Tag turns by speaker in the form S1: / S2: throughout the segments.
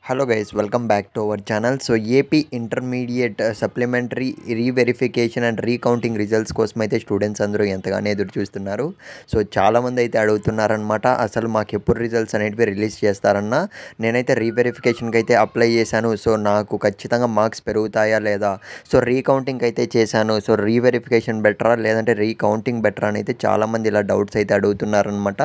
S1: Hello guys welcome back to our channel. So AP intermediate supplementary reverification and recounting results కోసం అయితే students అందరూ ఎంతగానో ఎదురు చూస్తున్నారు. సో చాలామంది అయితే అడుగుతున్నారనమాట, అసలు మాకు ఎప్పుడు రిజల్ట్స్ అనేటివి రిలీజ్ చేస్తారన్నా. నేనైతే రీవెరిఫికేషన్కి అయితే అప్లై చేశాను. సో నాకు ఖచ్చితంగా మార్క్స్ పెరుగుతాయా లేదా, సో రీకౌంటింగ్ అయితే చేశాను. సో రీవెరిఫికేషన్ బెటరా లేదంటే రీకౌంటింగ్ బెటరా అని అయితే చాలామంది ఇలా డౌట్స్ అయితే అడుగుతున్నారనమాట.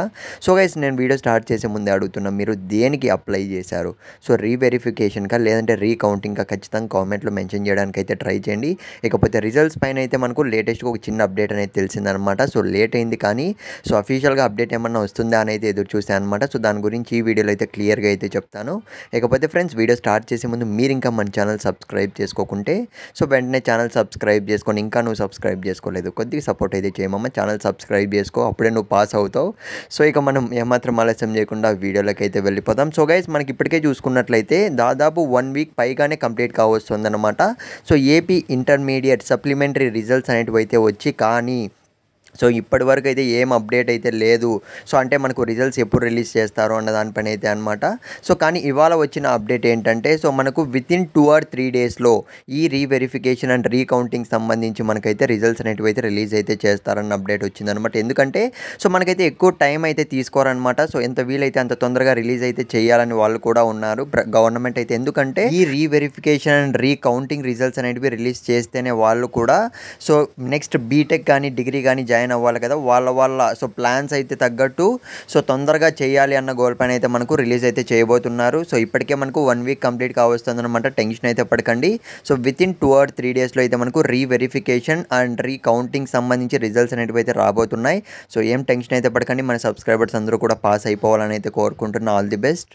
S1: సో గైస్ నేను వీడియో స్టార్ట్ చేసే ముందే అడుగుతున్నా, మీరు దేనికి అప్లై చేశారు? సో రీవెరిఫికేషన్కా లేదంటే రీకౌంటింగ్కా ఖచ్చితంగా కామెంట్లో మెన్షన్ చేయడానికి అయితే ట్రై చేయండి. ఇకపోతే రిజల్ట్స్ పైన అయితే మనకు లేటెస్ట్గా ఒక చిన్న అప్డేట్ అనేది తెలిసిందనమాట. సో లేట్ అయింది కానీ సో అఫీషియల్గా అప్డేట్ ఏమన్నా వస్తుందా అని అయితే ఎదురు చూసాను అనమాట. సో దాని గురించి ఈ వీడియోలో అయితే క్లియర్గా అయితే చెప్తాను. ఇకపోతే ఫ్రెండ్స్, వీడియో స్టార్ట్ చేసే ముందు మీరు ఇంకా మన ఛానల్ సబ్స్క్రైబ్ చేసుకోకుంటే సో వెంటనే ఛానల్ సబ్స్క్రైబ్ చేసుకొని, ఇంకా నువ్వు సబ్స్క్రైబ్ చేసుకోలేదు కొద్దిగా సపోర్ట్ అయితే చేయమమ్మ. ఛానల్ సబ్స్క్రైబ్ చేసుకో, అప్పుడే నువ్వు పాస్ అవుతావు. సో ఇక మనం ఏమాత్రం ఆలస్యం చేయకుండా వీడియోలోకి అయితే వెళ్ళిపోతాం. సో గైస్, మనకి ఇప్పటికే చూసుకున్నట్లయితే దాదాపు 1 వీక్ పైగానే కంప్లీట్ కావస్తుందన్నమాట. So AP intermediate supplementary results అనేటివి అయితే వచ్చి కానీ సో ఇప్పటివరకు అయితే ఏం అప్డేట్ అయితే లేదు. సో అంటే మనకు రిజల్ట్స్ ఎప్పుడు రిలీజ్ చేస్తారో అన్న దానిపైన అయితే అనమాట. సో కానీ ఇవాళ వచ్చిన అప్డేట్ ఏంటంటే, సో మనకు వితిన్ 2 or 3 డేస్లో ఈ రీవెరిఫికేషన్ అండ్ రీకౌంటింగ్ సంబంధించి మనకైతే రిజల్ట్స్ అనేటివి అయితే రిలీజ్ అయితే చేస్తారన్న అప్డేట్ వచ్చిందనమాట. ఎందుకంటే సో మనకైతే ఎక్కువ టైం అయితే తీసుకోరనమాట. సో ఎంత వీలైతే అంత తొందరగా రిలీజ్ అయితే చేయాలని వాళ్ళు కూడా ఉన్నారు గవర్నమెంట్ అయితే. ఎందుకంటే ఈ రీవెరిఫికేషన్ అండ్ రీకౌంటింగ్ రిజల్ట్స్ అనేటివి రిలీజ్ చేస్తేనే వాళ్ళు కూడా సో నెక్స్ట్ బీటెక్ కానీ డిగ్రీ కానీ జాయిన్ అవ్వాలి కదా, వాళ్ళ సో ప్లాన్స్ అయితే తగ్గట్టు సో తొందరగా చేయాలి అన్న గోల్ పైన అయితే మనకు రిలీజ్ అయితే చేయబోతున్నారు. సో ఇప్పటికే మనకు 1 వీక్ కంప్లీట్ కావస్తుంది అనమాట. టెన్షన్ అయితే పడకండి. సో వితిన్ 2 or 3 డేస్లో అయితే మనకు రీవెరిఫికేషన్ అండ్ రీకౌంటింగ్ సంబంధించి రిజల్ట్స్ అనేటివి అయితే రాబోతున్నాయి. సో ఏం టెన్షన్ అయితే పడకండి. మన సబ్స్క్రైబర్స్ అందరూ కూడా పాస్ అయిపోవాలని అయితే కోరుకుంటున్నా. All the best.